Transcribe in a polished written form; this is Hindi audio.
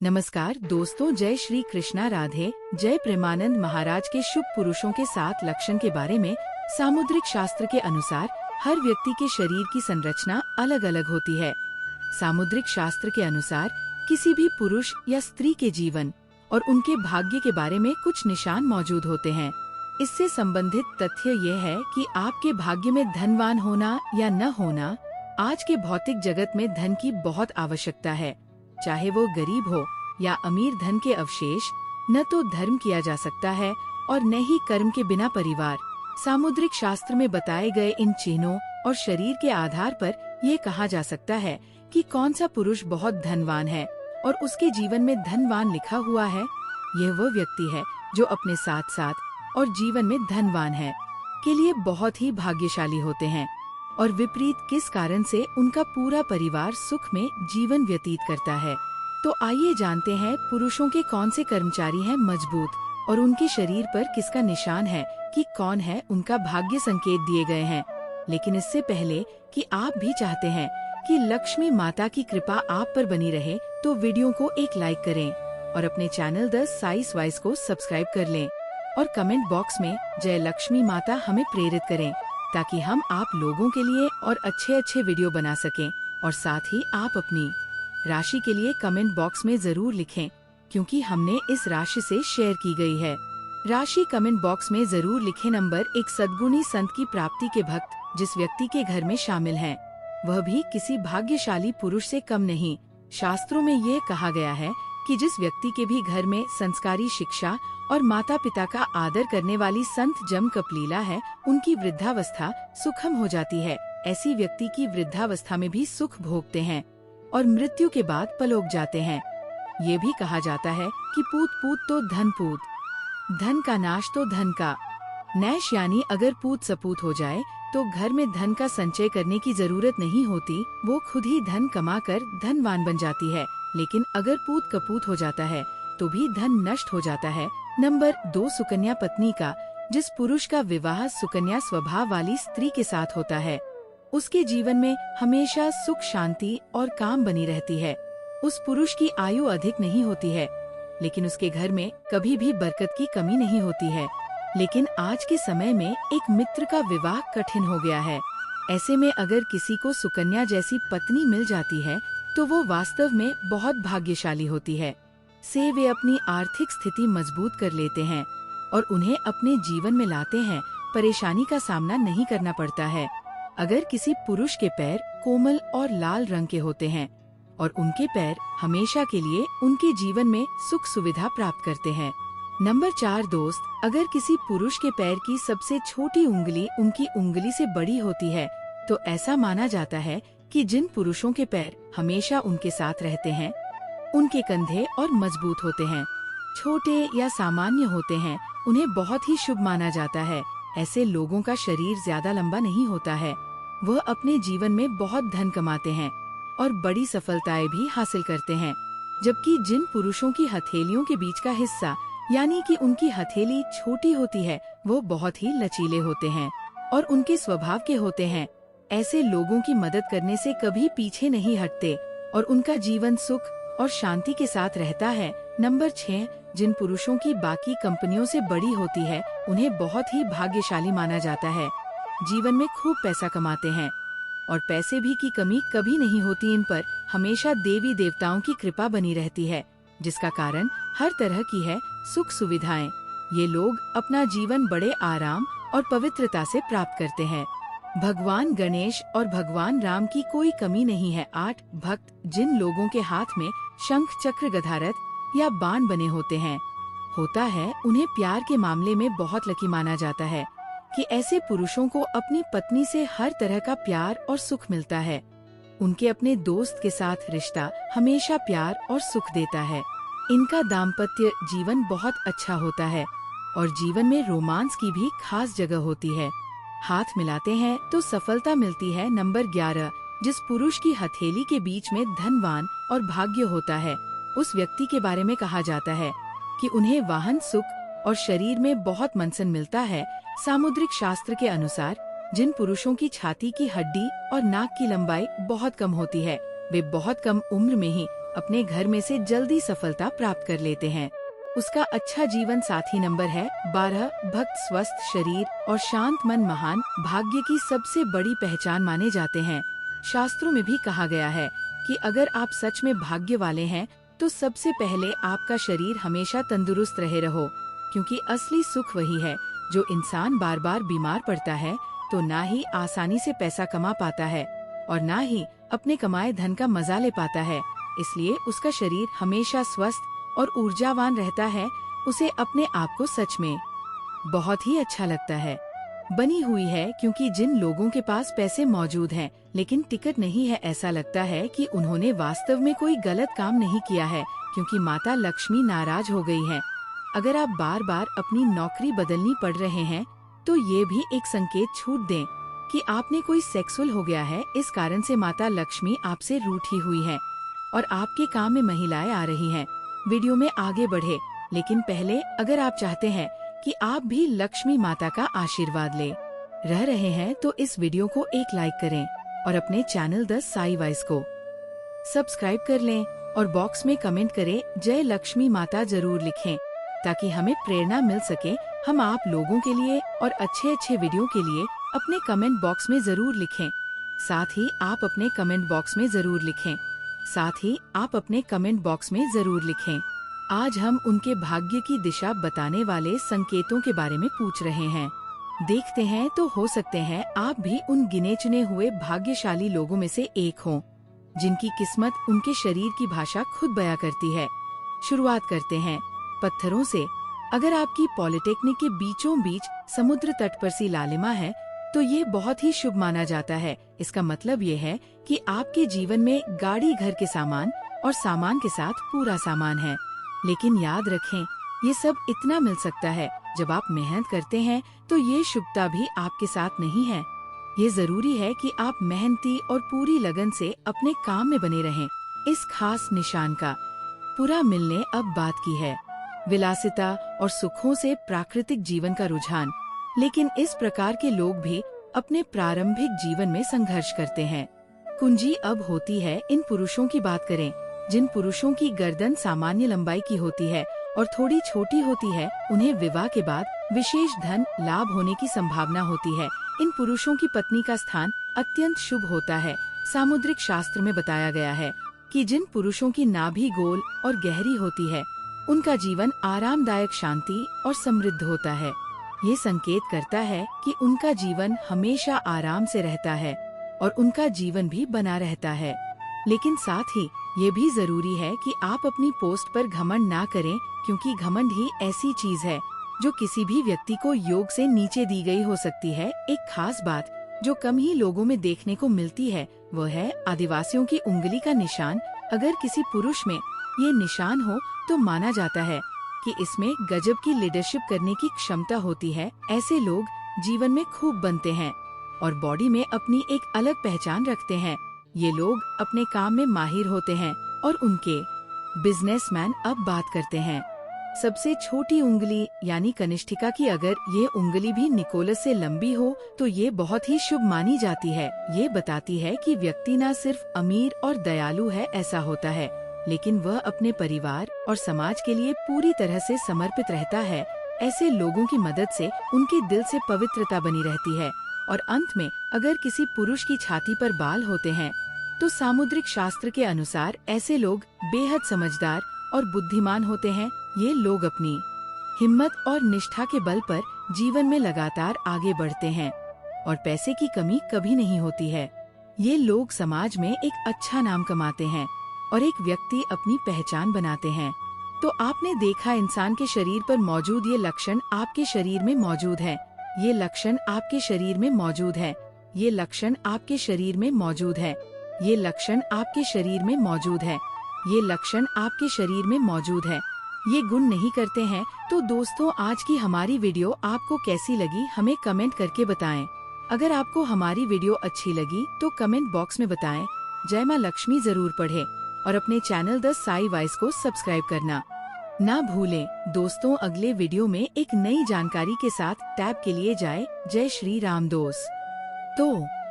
नमस्कार दोस्तों, जय श्री कृष्णा, राधे जय। प्रेमानंद महाराज के शुभ पुरुषों के 7 लक्षण के बारे में। सामुद्रिक शास्त्र के अनुसार हर व्यक्ति के शरीर की संरचना अलग अलग होती है। सामुद्रिक शास्त्र के अनुसार किसी भी पुरुष या स्त्री के जीवन और उनके भाग्य के बारे में कुछ निशान मौजूद होते हैं। इससे संबंधित तथ्य यह है कि आपके भाग्य में धनवान होना या न होना। आज के भौतिक जगत में धन की बहुत आवश्यकता है, चाहे वो गरीब हो या अमीर। धन के अवशेष न तो धर्म किया जा सकता है और न ही कर्म के बिना परिवार। सामुद्रिक शास्त्र में बताए गए इन चिन्हों और शरीर के आधार पर ये कहा जा सकता है कि कौन सा पुरुष बहुत धनवान है और उसके जीवन में धनवान लिखा हुआ है। यह वो व्यक्ति है जो अपने साथ साथ और जीवन में धनवान है के लिए बहुत ही भाग्यशाली होते हैं, और विपरीत किस कारण से उनका पूरा परिवार सुख में जीवन व्यतीत करता है। तो आइए जानते हैं पुरुषों के कौन से कर्मचारी हैं मजबूत और उनके शरीर पर किसका निशान है कि कौन है उनका भाग्य संकेत दिए गए हैं। लेकिन इससे पहले कि आप भी चाहते हैं कि लक्ष्मी माता की कृपा आप पर बनी रहे, तो वीडियो को एक लाइक करें और अपने चैनल द साइस वाइस को सब्सक्राइब कर लें और कमेंट बॉक्स में जय लक्ष्मी माता हमें प्रेरित करें, ताकि हम आप लोगों के लिए और अच्छे वीडियो बना सकें। और साथ ही आप अपनी राशि के लिए कमेंट बॉक्स में जरूर लिखें, क्योंकि हमने इस राशि से शेयर की गई है। राशि कमेंट बॉक्स में जरूर लिखें। नंबर 1, सद्गुणी संत की प्राप्ति के भक्त जिस व्यक्ति के घर में शामिल हैं, वह भी किसी भाग्यशाली पुरुष से कम नहीं। शास्त्रों में ये कहा गया है कि जिस व्यक्ति के भी घर में संस्कारी शिक्षा और माता पिता का आदर करने वाली संत जम कपलीला है, उनकी वृद्धावस्था सुखम हो जाती है। ऐसी व्यक्ति की वृद्धावस्था में भी सुख भोगते हैं और मृत्यु के बाद पलोक जाते हैं। ये भी कहा जाता है कि पूत पूत तो धन पूत, धन का नाश तो धन का नैश। यानी अगर पूत सपूत हो जाए तो घर में धन का संचय करने की जरूरत नहीं होती, वो खुद ही धन कमाकर धनवान बन जाती है। लेकिन अगर पूत कपूत हो जाता है तो भी धन नष्ट हो जाता है। नंबर 2, सुकन्या पत्नी का जिस पुरुष का विवाह सुकन्या स्वभाव वाली स्त्री के साथ होता है, उसके जीवन में हमेशा सुख शांति और काम बनी रहती है। उस पुरुष की आयु अधिक नहीं होती है, लेकिन उसके घर में कभी भी बरकत की कमी नहीं होती है। लेकिन आज के समय में एक मित्र का विवाह कठिन हो गया है। ऐसे में अगर किसी को सुकन्या जैसी पत्नी मिल जाती है तो वो वास्तव में बहुत भाग्यशाली होती है। से वे अपनी आर्थिक स्थिति मजबूत कर लेते हैं और उन्हें अपने जीवन में लाते हैं। परेशानी का सामना नहीं करना पड़ता है। अगर किसी पुरुष के पैर कोमल और लाल रंग के होते हैं और उनके पैर हमेशा के लिए उनके जीवन में सुख सुविधा प्राप्त करते हैं। नंबर 4, दोस्त, अगर किसी पुरुष के पैर की सबसे छोटी उंगली उनकी उंगली से बड़ी होती है, तो ऐसा माना जाता है कि जिन पुरुषों के पैर हमेशा उनके साथ रहते हैं, उनके कंधे और मजबूत होते हैं। छोटे या सामान्य होते हैं, उन्हें बहुत ही शुभ माना जाता है। ऐसे लोगों का शरीर ज्यादा लंबा नहीं होता है। वह अपने जीवन में बहुत धन कमाते हैं और बड़ी सफलताएं भी हासिल करते हैं। जबकि जिन पुरुषों की हथेलियों के बीच का हिस्सा यानी कि उनकी हथेली छोटी होती है, वो बहुत ही लचीले होते हैं और उनके स्वभाव के होते हैं। ऐसे लोगों की मदद करने से कभी पीछे नहीं हटते और उनका जीवन सुख और शांति के साथ रहता है। नंबर 6, जिन पुरुषों की बाकी कंपनियों से बड़ी होती है, उन्हें बहुत ही भाग्यशाली माना जाता है। जीवन में खूब पैसा कमाते हैं और पैसे भी की कमी कभी नहीं होती। इन पर हमेशा देवी देवताओं की कृपा बनी रहती है, जिसका कारण हर तरह की है सुख सुविधाएं। ये लोग अपना जीवन बड़े आराम और पवित्रता से प्राप्त करते हैं। भगवान गणेश और भगवान राम की कोई कमी नहीं है। 8, भक्त जिन लोगों के हाथ में शंख चक्र गधारथ या बाण बने होते हैं होता है, उन्हें प्यार के मामले में बहुत लकी माना जाता है कि ऐसे पुरुषों को अपनी पत्नी से हर तरह का प्यार और सुख मिलता है। उनके अपने दोस्त के साथ रिश्ता हमेशा प्यार और सुख देता है। इनका दाम्पत्य जीवन बहुत अच्छा होता है और जीवन में रोमांस की भी खास जगह होती है। हाथ मिलाते हैं तो सफलता मिलती है। नंबर 11, जिस पुरुष की हथेली के बीच में धनवान और भाग्य होता है, उस व्यक्ति के बारे में कहा जाता है कि उन्हें वाहन सुख और शरीर में बहुत मंसन मिलता है। सामुद्रिक शास्त्र के अनुसार जिन पुरुषों की छाती की हड्डी और नाक की लंबाई बहुत कम होती है, वे बहुत कम उम्र में ही अपने घर में से जल्दी सफलता प्राप्त कर लेते हैं। उसका अच्छा जीवन साथी नंबर है 12। भक्त स्वस्थ शरीर और शांत मन महान भाग्य की सबसे बड़ी पहचान माने जाते हैं। शास्त्रों में भी कहा गया है कि अगर आप सच में भाग्य वाले हैं तो सबसे पहले आपका शरीर हमेशा तंदुरुस्त रहे रहो, क्योंकि असली सुख वही है। जो इंसान बार बार बीमार पड़ता है तो ना ही आसानी से पैसा कमा पाता है और ना ही अपने कमाए धन का मजा ले पाता है। इसलिए उसका शरीर हमेशा स्वस्थ और ऊर्जावान रहता है। उसे अपने आप को सच में बहुत ही अच्छा लगता है। बनी हुई है क्योंकि जिन लोगों के पास पैसे मौजूद हैं लेकिन टिकट नहीं है, ऐसा लगता है कि उन्होंने वास्तव में कोई गलत काम नहीं किया है, क्योंकि माता लक्ष्मी नाराज हो गई है। अगर आप बार बार अपनी नौकरी बदलनी पड़ रहे हैं तो ये भी एक संकेत छूट दें कि आपने कोई सेक्सुअल हो गया है। इस कारण से माता लक्ष्मी आपसे रूठी हुई है और आपके काम में महिलाएं आ रही हैं। वीडियो में आगे बढ़े, लेकिन पहले अगर आप चाहते हैं कि आप भी लक्ष्मी माता का आशीर्वाद ले रह रहे हैं तो इस वीडियो को एक लाइक करें और अपने चैनल द साई वॉइस को सब्सक्राइब कर लें और बॉक्स में कमेंट करें जय लक्ष्मी माता जरूर लिखें, ताकि हमें प्रेरणा मिल सके। हम आप लोगों के लिए और अच्छे वीडियो के लिए अपने कमेंट बॉक्स में जरूर लिखें। साथ ही आप अपने कमेंट बॉक्स में जरूर लिखें। आज हम उनके भाग्य की दिशा बताने वाले संकेतों के बारे में पूछ रहे हैं। देखते हैं तो हो सकते हैं आप भी उन गिने चुने हुए भाग्यशाली लोगों में से एक हों, जिनकी किस्मत उनके शरीर की भाषा खुद बयां करती है। शुरुआत करते हैं पत्थरों से। अगर आपकी पॉलिटेक्निक के बीचों बीच समुद्र तट पर सी लालिमा है तो ये बहुत ही शुभ माना जाता है। इसका मतलब ये है कि आपके जीवन में गाड़ी, घर के सामान और सामान के साथ पूरा सामान है। लेकिन याद रखें, ये सब इतना मिल सकता है जब आप मेहनत करते हैं, तो ये शुभता भी आपके साथ नहीं है। ये जरूरी है कि आप मेहनती और पूरी लगन से अपने काम में बने रहें। इस खास निशान का पूरा मिलने अब बात की है। विलासिता और सुखों से प्राकृतिक जीवन का रुझान। लेकिन इस प्रकार के लोग भी अपने प्रारंभिक जीवन में संघर्ष करते हैं। कुंजी अब होती है इन पुरुषों की बात करें जिन पुरुषों की गर्दन सामान्य लंबाई की होती है और थोड़ी छोटी होती है। उन्हें विवाह के बाद विशेष धन लाभ होने की संभावना होती है। इन पुरुषों की पत्नी का स्थान अत्यंत शुभ होता है। सामुद्रिक शास्त्र में बताया गया है कि जिन पुरुषों की नाभि गोल और गहरी होती है, उनका जीवन आरामदायक, शांति और समृद्ध होता है। ये संकेत करता है कि उनका जीवन हमेशा आराम से रहता है और उनका जीवन भी बना रहता है। लेकिन साथ ही ये भी जरूरी है कि आप अपनी पोस्ट पर घमंड ना करें, क्योंकि घमंड ही ऐसी चीज है जो किसी भी व्यक्ति को योग से नीचे दी गई हो सकती है। एक खास बात जो कम ही लोगों में देखने को मिलती है वो है आदिवासियों की उंगली का निशान। अगर किसी पुरुष में ये निशान हो तो माना जाता है कि इसमें गजब की लीडरशिप करने की क्षमता होती है। ऐसे लोग जीवन में खूब बनते हैं और बॉडी में अपनी एक अलग पहचान रखते हैं। ये लोग अपने काम में माहिर होते हैं और उनके बिजनेसमैन अब बात करते हैं सबसे छोटी उंगली यानी कनिष्ठिका की। अगर ये उंगली भी निकोलस से लंबी हो तो ये बहुत ही शुभ मानी जाती है। ये बताती है कि व्यक्ति न सिर्फ अमीर और दयालु है ऐसा होता है, लेकिन वह अपने परिवार और समाज के लिए पूरी तरह से समर्पित रहता है। ऐसे लोगों की मदद से उनके दिल से पवित्रता बनी रहती है। और अंत में अगर किसी पुरुष की छाती पर बाल होते हैं तो सामुद्रिक शास्त्र के अनुसार ऐसे लोग बेहद समझदार और बुद्धिमान होते हैं। ये लोग अपनी हिम्मत और निष्ठा के बल पर जीवन में लगातार आगे बढ़ते हैं और पैसे की कमी कभी नहीं होती है। ये लोग समाज में एक अच्छा नाम कमाते हैं और एक व्यक्ति अपनी पहचान बनाते हैं। तो आपने देखा, इंसान के शरीर पर मौजूद ये लक्षण आपके शरीर में मौजूद है। ये लक्षण आपके शरीर में मौजूद है। ये लक्षण आपके शरीर में मौजूद है। ये लक्षण आपके शरीर में मौजूद है। ये लक्षण आपके शरीर में मौजूद है। ये गुण नहीं करते हैं। तो दोस्तों, आज की हमारी वीडियो आपको कैसी लगी हमें कमेंट करके बताएं। अगर आपको हमारी वीडियो अच्छी लगी तो कमेंट बॉक्स में बताएं जय मां लक्ष्मी जरूर पढ़ें और अपने चैनल द साई वॉइस को सब्सक्राइब करना ना भूलें। दोस्तों, अगले वीडियो में एक नई जानकारी के साथ टैब के लिए जाए। जय श्री राम दोस्त।